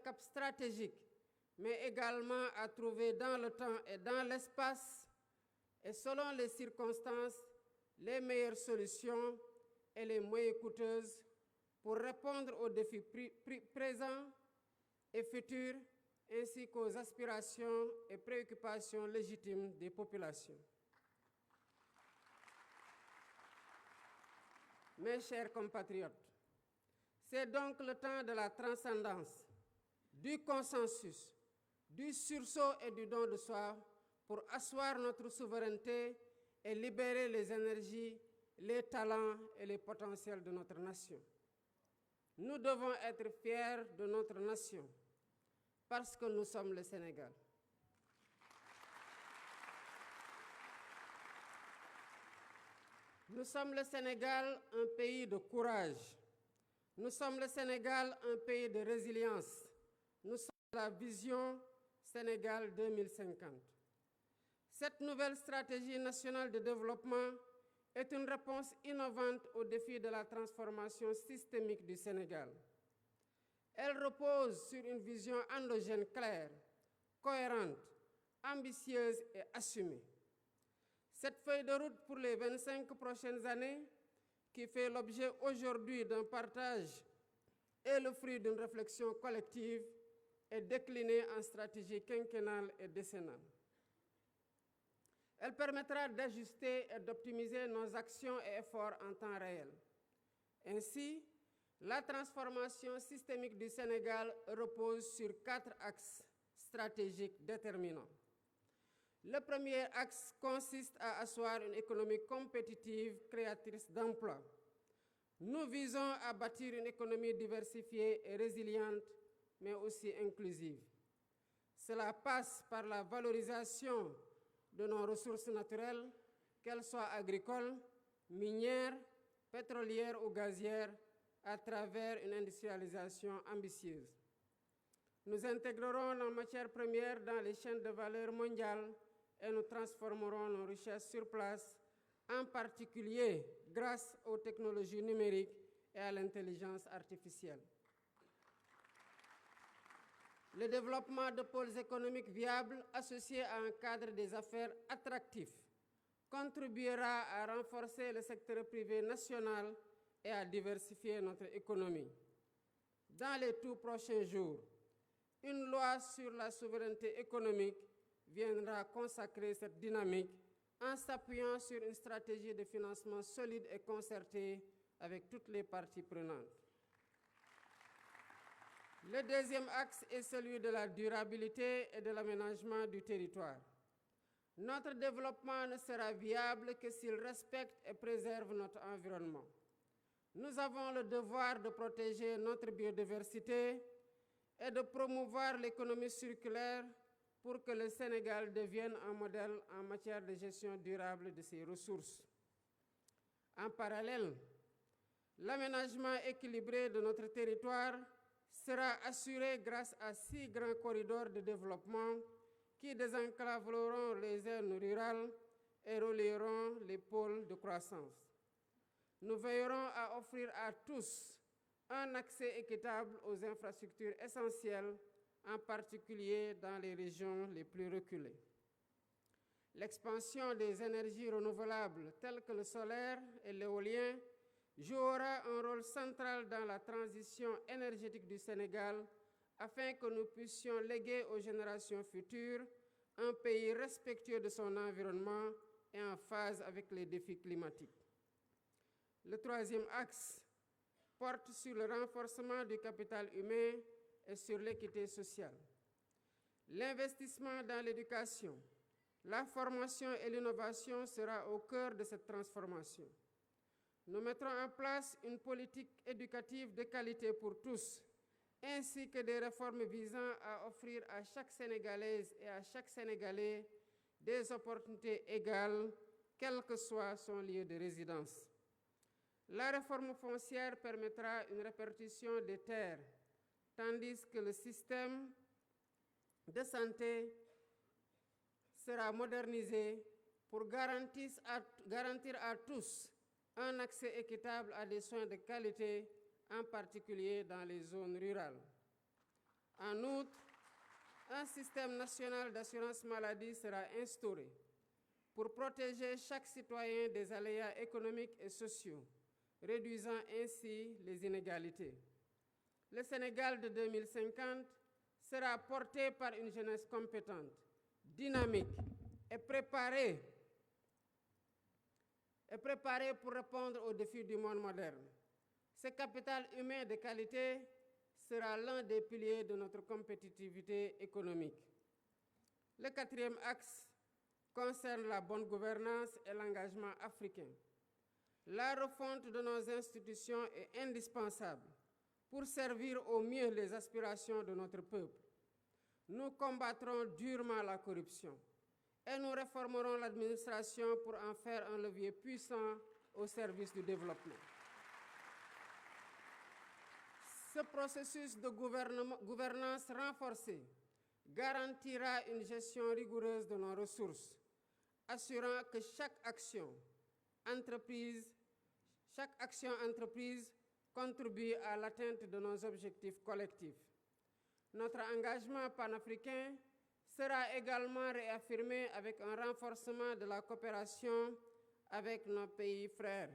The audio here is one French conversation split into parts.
cap stratégique, mais également à trouver dans le temps et dans l'espace, et selon les circonstances, les meilleures solutions et les moins coûteuses pour répondre aux défis présents et futurs, ainsi qu'aux aspirations et préoccupations légitimes des populations. Mes chers compatriotes, c'est donc le temps de la transcendance, du consensus, du sursaut et du don de soi pour asseoir notre souveraineté et libérer les énergies, les talents et les potentiels de notre nation. Nous devons être fiers de notre nation parce que nous sommes le Sénégal. Nous sommes le Sénégal, un pays de courage. Nous sommes le Sénégal, un pays de résilience. Nous sommes la vision Sénégal 2050. Cette nouvelle stratégie nationale de développement est une réponse innovante aux défis de la transformation systémique du Sénégal. Elle repose sur une vision endogène claire, cohérente, ambitieuse et assumée. Cette feuille de route pour les 25 prochaines années, qui fait l'objet aujourd'hui d'un partage et le fruit d'une réflexion collective, est déclinée en stratégie quinquennale et décennale. Elle permettra d'ajuster et d'optimiser nos actions et efforts en temps réel. Ainsi, la transformation systémique du Sénégal repose sur 4 axes stratégiques déterminants. Le premier axe consiste à asseoir une économie compétitive, créatrice d'emplois. Nous visons à bâtir une économie diversifiée et résiliente, mais aussi inclusive. Cela passe par la valorisation de nos ressources naturelles, qu'elles soient agricoles, minières, pétrolières ou gazières, à travers une industrialisation ambitieuse. Nous intégrerons nos matières premières dans les chaînes de valeur mondiales et nous transformerons nos richesses sur place, en particulier grâce aux technologies numériques et à l'intelligence artificielle. Le développement de pôles économiques viables associés à un cadre des affaires attractif contribuera à renforcer le secteur privé national et à diversifier notre économie. Dans les tout prochains jours, une loi sur la souveraineté économique viendra consacrer cette dynamique en s'appuyant sur une stratégie de financement solide et concertée avec toutes les parties prenantes. Le deuxième axe est celui de la durabilité et de l'aménagement du territoire. Notre développement ne sera viable que s'il respecte et préserve notre environnement. Nous avons le devoir de protéger notre biodiversité et de promouvoir l'économie circulaire pour que le Sénégal devienne un modèle en matière de gestion durable de ses ressources. En parallèle, l'aménagement équilibré de notre territoire sera assuré grâce à 6 grands corridors de développement qui désenclaveront les zones rurales et relieront les pôles de croissance. Nous veillerons à offrir à tous un accès équitable aux infrastructures essentielles, en particulier dans les régions les plus reculées. L'expansion des énergies renouvelables telles que le solaire et l'éolien jouera un rôle central dans la transition énergétique du Sénégal afin que nous puissions léguer aux générations futures un pays respectueux de son environnement et en phase avec les défis climatiques. Le troisième axe porte sur le renforcement du capital humain et sur l'équité sociale. L'investissement dans l'éducation, la formation et l'innovation sera au cœur de cette transformation. Nous mettrons en place une politique éducative de qualité pour tous, ainsi que des réformes visant à offrir à chaque Sénégalaise et à chaque Sénégalais des opportunités égales, quel que soit son lieu de résidence. La réforme foncière permettra une répartition des terres, tandis que le système de santé sera modernisé pour garantir à tous un accès équitable à des soins de qualité, en particulier dans les zones rurales. En outre, un système national d'assurance maladie sera instauré pour protéger chaque citoyen des aléas économiques et sociaux, réduisant ainsi les inégalités. Le Sénégal de 2050 sera porté par une jeunesse compétente, dynamique et préparée pour répondre aux défis du monde moderne. Ce capital humain de qualité sera l'un des piliers de notre compétitivité économique. Le quatrième axe concerne la bonne gouvernance et l'engagement africain. La refonte de nos institutions est indispensable pour servir au mieux les aspirations de notre peuple. Nous combattrons durement la corruption et nous réformerons l'administration pour en faire un levier puissant au service du développement. Ce processus de gouvernance renforcée garantira une gestion rigoureuse de nos ressources, assurant que chaque action entreprise contribue à l'atteinte de nos objectifs collectifs. Notre engagement panafricain sera également réaffirmé avec un renforcement de la coopération avec nos pays frères.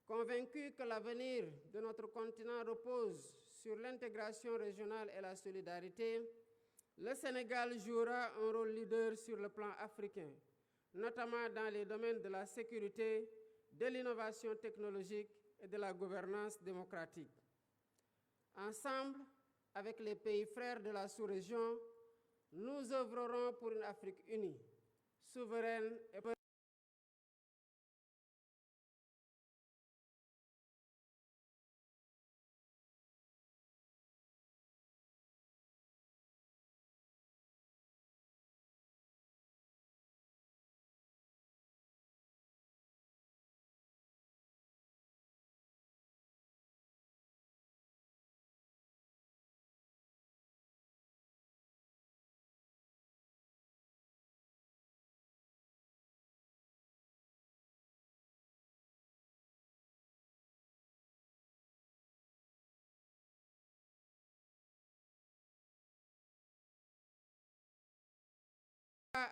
Convaincu que l'avenir de notre continent repose sur l'intégration régionale et la solidarité, le Sénégal jouera un rôle leader sur le plan africain, notamment dans les domaines de la sécurité, de l'innovation technologique et de la gouvernance démocratique. Ensemble, avec les pays frères de la sous-région, nous œuvrerons pour une Afrique unie, souveraine et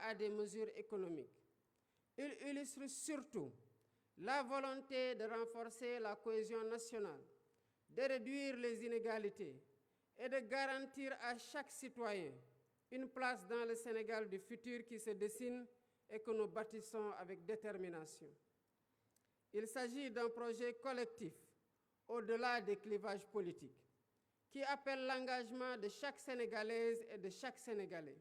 à des mesures économiques. Il illustre surtout la volonté de renforcer la cohésion nationale, de réduire les inégalités et de garantir à chaque citoyen une place dans le Sénégal du futur qui se dessine et que nous bâtissons avec détermination. Il s'agit d'un projet collectif, au-delà des clivages politiques, qui appelle l'engagement de chaque Sénégalaise et de chaque Sénégalais.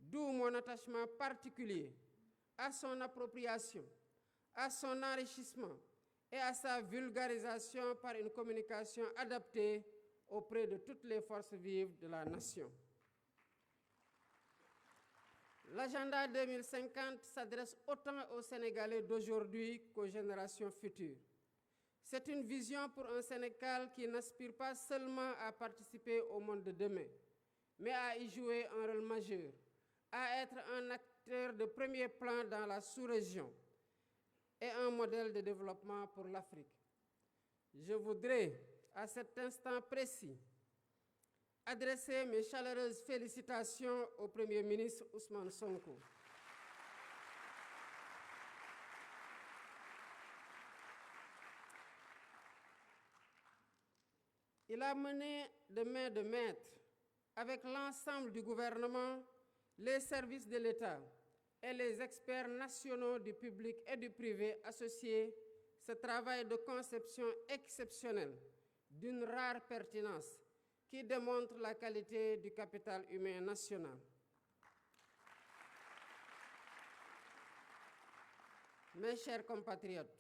D'où mon attachement particulier à son appropriation, à son enrichissement et à sa vulgarisation par une communication adaptée auprès de toutes les forces vives de la nation. L'agenda 2050 s'adresse autant aux Sénégalais d'aujourd'hui qu'aux générations futures. C'est une vision pour un Sénégal qui n'aspire pas seulement à participer au monde de demain, mais à y jouer un rôle majeur, à être un acteur de premier plan dans la sous-région et un modèle de développement pour l'Afrique. Je voudrais, à cet instant précis, adresser mes chaleureuses félicitations au Premier ministre Ousmane Sonko. Il a mené de main de maître avec l'ensemble du gouvernement, les services de l'État et les experts nationaux du public et du privé associés ce travail de conception exceptionnel d'une rare pertinence qui démontre la qualité du capital humain national. Mes chers compatriotes,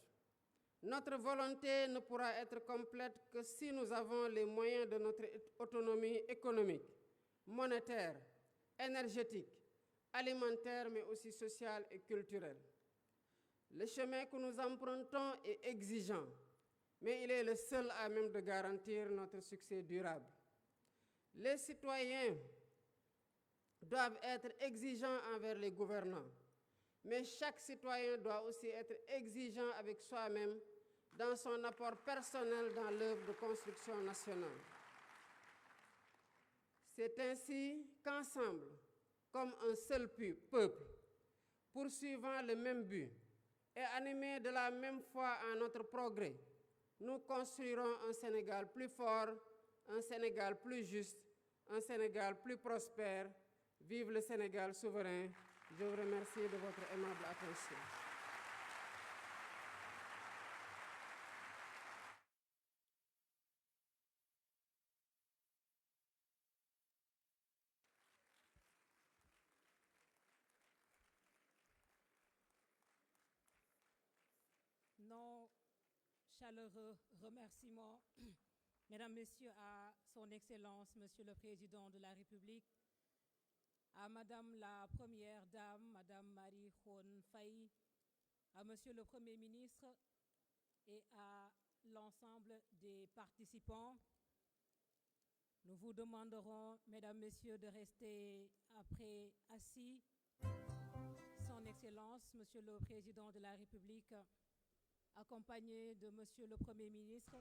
notre volonté ne pourra être complète que si nous avons les moyens de notre autonomie économique, monétaire, énergétique, alimentaire, mais aussi sociale et culturelle. Le chemin que nous empruntons est exigeant, mais il est le seul à même de garantir notre succès durable. Les citoyens doivent être exigeants envers les gouvernants, mais chaque citoyen doit aussi être exigeant avec soi-même dans son apport personnel dans l'œuvre de construction nationale. C'est ainsi qu'ensemble, comme un seul peuple, poursuivant le même but et animés de la même foi en notre progrès, nous construirons un Sénégal plus fort, un Sénégal plus juste, un Sénégal plus prospère. Vive le Sénégal souverain. Je vous remercie de votre aimable attention. Nos chaleureux remerciements, Mesdames, Messieurs, à Son Excellence, Monsieur le Président de la République, à Madame la Première Dame, Madame Marie Khone Faye, à Monsieur le Premier ministre et à l'ensemble des participants. Nous vous demanderons, Mesdames, Messieurs, de rester après assis. Son Excellence, Monsieur le Président de la République, accompagné de Monsieur le Premier ministre,